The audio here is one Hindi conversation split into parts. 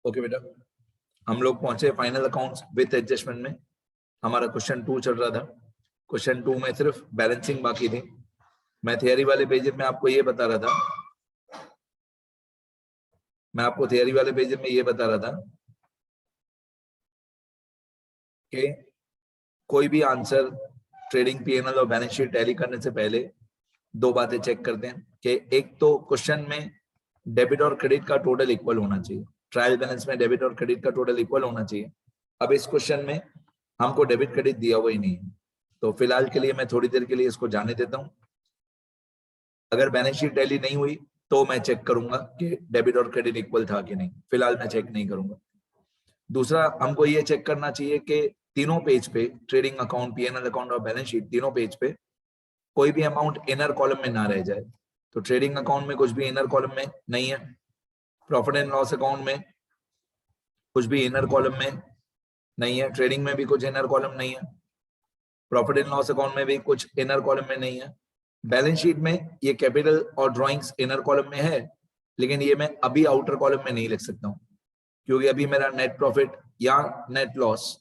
ओके बेटा, हम लोग पहुंचे फाइनल अकाउंट्स विद एडजस्टमेंट में। हमारा क्वेश्चन 2 चल रहा था। क्वेश्चन 2 में सिर्फ बैलेंसिंग बाकी थी। मैं थियरी वाले पेज में आपको ये बता रहा था कि कोई भी आंसर ट्रेडिंग पीएनएल और बैलेंस शीट टैली करने से पहले दो बातें चेक करते हैं कि एक तो क्वेश्चन में डेबिट और क्रेडिट का टोटल इक्वल होना चाहिए। ट्रायल बैलेंस में डेबिट और क्रेडिट का टोटल इक्वल होना चाहिए। अब इस क्वेश्चन में हमको डेबिट क्रेडिट दिया हुआ ही नहीं है, तो फिलहाल के लिए मैं थोड़ी देर के लिए इसको जाने देता हूं। अगर बैलेंस शीट टैली नहीं हुई तो मैं चेक करूंगा कि डेबिट और क्रेडिट इक्वल था कि नहीं। फिलहाल मैं चेक नहीं करूंगा। दूसरा, हमको ये चेक करना चाहिए कि तीनों पेज पे, ट्रेडिंग अकाउंट, पीएनएल अकाउंट और बैलेंस शीट, तीनों पेज पे कोई भी अमाउंट इनर कॉलम में ना रह जाए। तो ट्रेडिंग अकाउंट में कुछ भी इनर कॉलम में नहीं है, प्रॉफिट एंड लॉस अकाउंट में कुछ भी इनर कॉलम में नहीं है, ट्रेडिंग में भी कुछ इनर कॉलम नहीं है, प्रॉफिट एंड लॉस अकाउंट में भी कुछ इनर कॉलम में नहीं है। बैलेंस शीट में ये कैपिटल और ड्राइंग्स इनर कॉलम में है, लेकिन ये मैं अभी आउटर कॉलम में नहीं लिख सकता हूँ, क्योंकि अभी मेरा नेट प्रॉफिट या नेट लॉस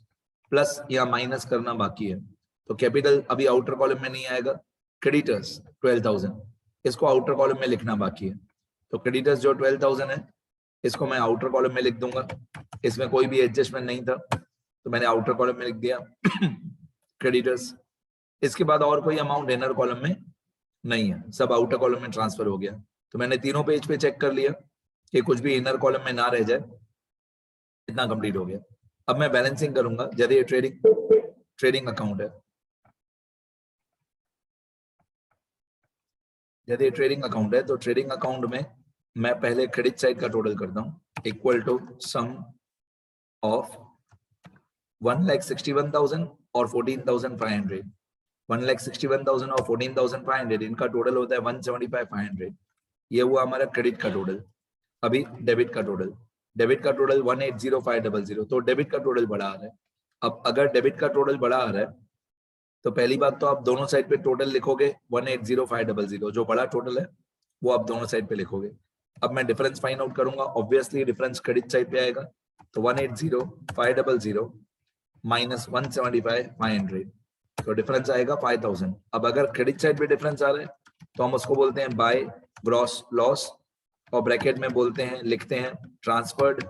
प्लस या माइनस करना बाकी है। तो कैपिटल अभी आउटर कॉलम में नहीं आएगा। क्रेडिटर्स 12,000, इसको आउटर कॉलम में लिखना बाकी है। तो क्रेडिटर्स जो 12,000 है, इसको मैं आउटर कॉलम में लिख दूंगा। इसमें कोई भी एडजस्टमेंट नहीं था, तो मैंने आउटर कॉलम में लिख दिया क्रेडिटर्स। इसके बाद और कोई अमाउंट इनर कॉलम में नहीं है, सब आउटर कॉलम में ट्रांसफर हो गया। तो मैंने तीनों पेज पे चेक कर लिया कि कुछ भी इनर कॉलम में ना रह जाए। इतना कंप्लीट हो गया। अब मैं बैलेंसिंग करूंगा। यदि ये ट्रेडिंग अकाउंट है, यदि ट्रेडिंग अकाउंट है तो ट्रेडिंग अकाउंट में मैं पहले क्रेडिट साइड का टोटल करता हूं, इक्वल टू सम ऑफ 1,61,000 और 14,500। 1,61,000 और 14,500, इनका टोटल होता है 175,500। ये हुआ हमारा क्रेडिट का टोटल। अभी डेबिट का टोटल 1,80,500। तो डेबिट का टोटल बड़ा आ रहा है। अब अगर डेबिट का टोटल बड़ा आ रहा है तो पहली बात तो आप दोनों साइड पे टोटल लिखोगे 1,80,500, जो बड़ा टोटल है वो आप दोनों साइड पे लिखोगे। अब मैं डिफरेंस फाइंड आउट करूंगा। ऑब्वियसली डिफरेंस क्रेडिट साइड पे आएगा, तो 1,80,500 माइनस 175,500, तो डिफरेंस आएगा 5,000। अब अगर क्रेडिट साइड पे डिफरेंस आ रहा है तो हम उसको बोलते हैं बाय ग्रॉस लॉस, और ब्रैकेट में लिखते हैं transferred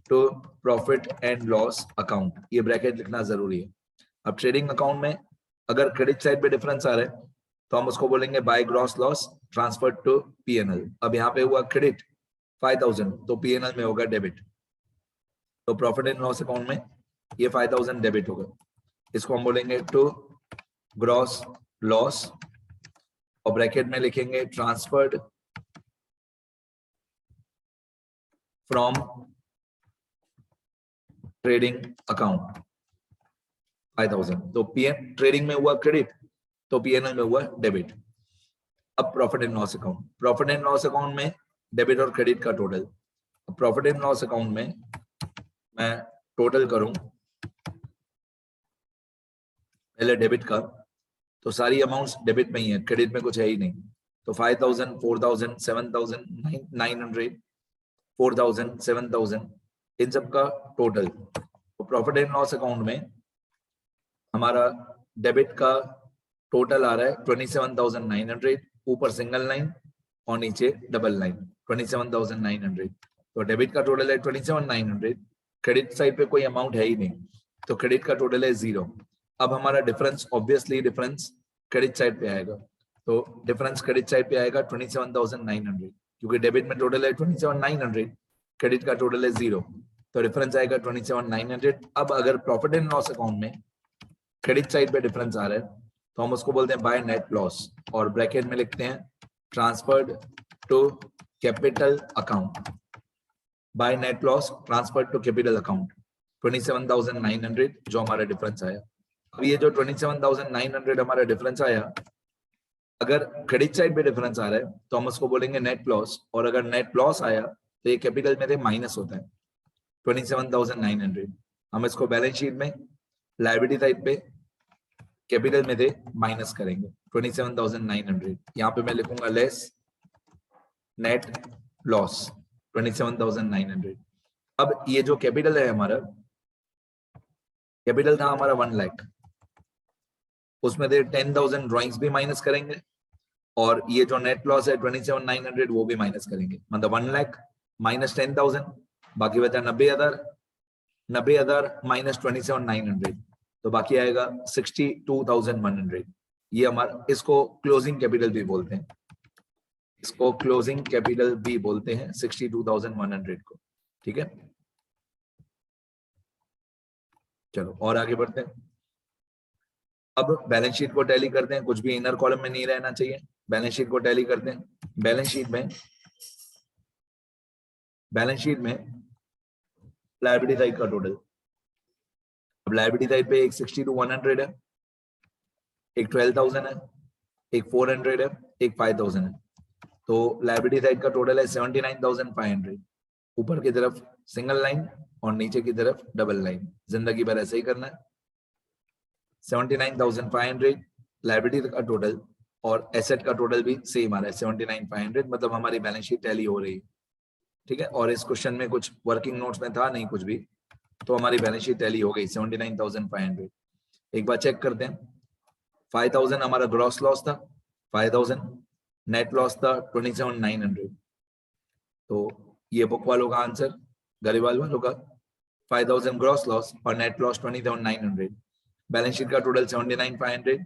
to profit and loss account. ये ब्रैकेट लिखना जरूरी है। अब ट्रेडिंग अकाउंट में अगर क्रेडिट साइड पे डिफरेंस आ रहा है तो हम उसको बोलेंगे by gross loss transferred to PNL. अब यहाँ पे हुआ क्रेडिट 5,000, तो पीएनएल में होगा डेबिट। तो प्रॉफिट एंड लॉस अकाउंट में ये 5,000 डेबिट होगा। इसको हम बोलेंगे टू ग्रॉस लॉस, और ब्रैकेट में लिखेंगे ट्रांसफर्ड फ्रॉम ट्रेडिंग अकाउंट 5,000। तो ट्रेडिंग में हुआ क्रेडिट, तो पीएनएल में हुआ डेबिट। अब प्रॉफिट एंड लॉस अकाउंट में डेबिट और क्रेडिट का total. Profit and loss account में मैं टोटल करूं पहले डेबिट का, तो सारी अमाउंट्स डेबिट में ही है, क्रेडिट में कुछ है ही नहीं। तो 5,000, 4,000, 7,900, 4,000, 7,000, इन सब का टोटल। तो प्रॉफिट एंड लॉस अकाउंट में हमारा डेबिट का टोटल आ रहा है 27,900, ऊपर सिंगल लाइन और नीचे डबल लाइन 27,900। तो डेबिट का टोटल है 27,900, क्रेडिट साइड पे कोई अमाउंट है ही नहीं, तो क्रेडिट का टोटल है 0। अब हमारा difference, obviously difference credit side पे आएगा, तो डिफरेंस क्रेडिट साइड पे आएगा 27,900, क्योंकि डेबिट में टोटल है 27,900, क्रेडिट का टोटल है 0, तो डिफरेंस आएगा 27,900। अब अगर प्रॉफिट एंड लॉस अकाउंट में क्रेडिट साइड पे डिफरेंस आ रहा है तो हम उसको बोलते हैं बाय नेट लॉस, और ब्रैकेट में लिखते हैं transferred to capital account. By net loss transferred to capital account 27,900, जो हमारा डिफरेंस आया। अब ये जो 27,900 हमारा डिफरेंस आया, अगर क्रेडिट साइड पे डिफरेंस आ रहा है तो हम उसको बोलेंगे नेट लॉस, और अगर नेट लॉस आया तो ये कैपिटल में माइनस होता है 27,900। हम इसको बैलेंस शीट में लायबिलिटी साइड पे कैपिटल में माइनस करेंगे 27,900। यहाँ पे मैं लिखूंगा लेस नेट लॉस 27,900। अब ये जो कैपिटल है हमारा, कैपिटल था हमारा 1 लाख, उसमें से 10,000 ड्राइंग्स भी माइनस करेंगे और ये जो नेट लॉस है 27,900 वो भी माइनस करेंगे, मतलब 1 लाख माइनस 10,000, बाकी बचा 90,000, 90,000 माइनस 27,900, तो बाकी आएगा 62,100। ये हमारा, इसको क्लोजिंग कैपिटल भी बोलते हैं, इसको क्लोजिंग कैपिटल भी बोलते हैं 62,100 को। ठीक है, चलो और आगे बढ़ते हैं। अब बैलेंस शीट को टैली करते हैं, कुछ भी इनर कॉलम में नहीं रहना चाहिए। बैलेंस शीट को टैली करते हैं। बैलेंस शीट में लायबिलिटी साइड का टोटल, अब लायबिलिटी साइड पे एक 62,100 है, एक 12,000 है, एक 400 है, एक 5,000 है, तो लायबिलिटी साइड का टोटल है 79,500। ऊपर की तरफ सिंगल लाइन और नीचे की तरफ डबल लाइन, जिंदगी भर ऐसे ही करना है। 79,500 लायबिलिटी का टोटल और एसेट का टोटल भी सेम आ रहा है 79,500, मतलब हमारी बैलेंस शीट टैली हो रही है। ठीक है, और इस क्वेश्चन में कुछ वर्किंग नोट्स में था नहीं कुछ भी, तो हमारी बैलेंस शीट टैली हो गई 79,500। एक बार चेक करते हैं। 5,000 हमारा ग्रॉस लॉस था, 5,000 नेट लॉस था 27,900, तो ये बुक वालों का आंसर, गरीवाल वालों का 5,000 ग्रॉस लॉस और नेट लॉस 27,900। बैलेंस शीट का टोटल 79,500,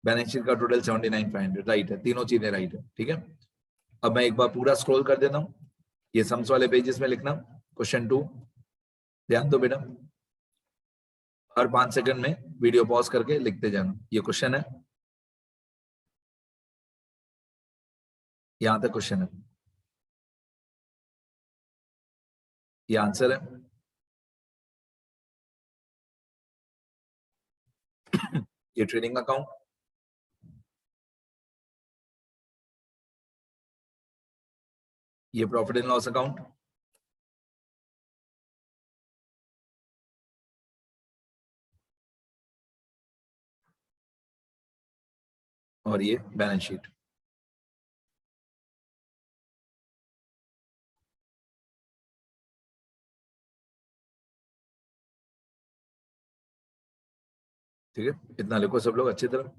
बैलेंस शीट का टोटल 79,500, राइट है, तीनों चीजें राइट है। ठीक है, अब मैं एक बार पूरा स्क्रॉल कर देता हूँ, ये सम्स वाले पेजेस में लिखना। क्वेश्चन 2, ध्यान दो बेटा, हर 5 सेकंड में वीडियो पॉज करके लिखते जाना। ये क्वेश्चन है, यहां तक क्वेश्चन है, ये आंसर है। ये ट्रेडिंग अकाउंट, ये प्रॉफिट एंड लॉस अकाउंट, और ये बैलेंस शीट। ठीक है, इतना लिखो सब लोग अच्छी तरह।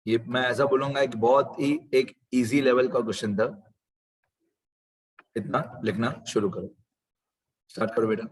ये मैं ऐसा बोलूंगा कि बहुत ही एक इजी लेवल का क्वेश्चन था, इतना लिखना शुरू करो, स्टार्ट करो बेटा।